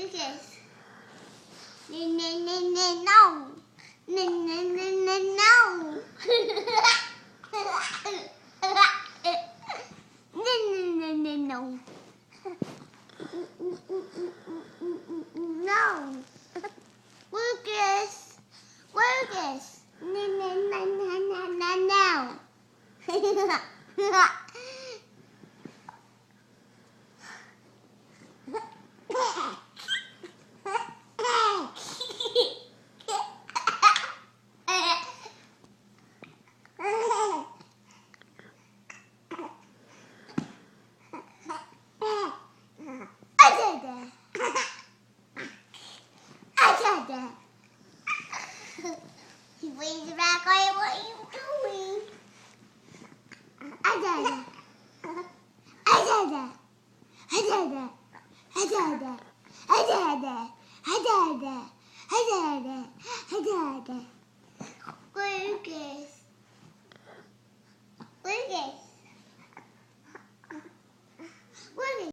Lucas. No. No. No. No. Lucas. Lucas. No. He brings it back away. What are you doing? Lucas. Lucas.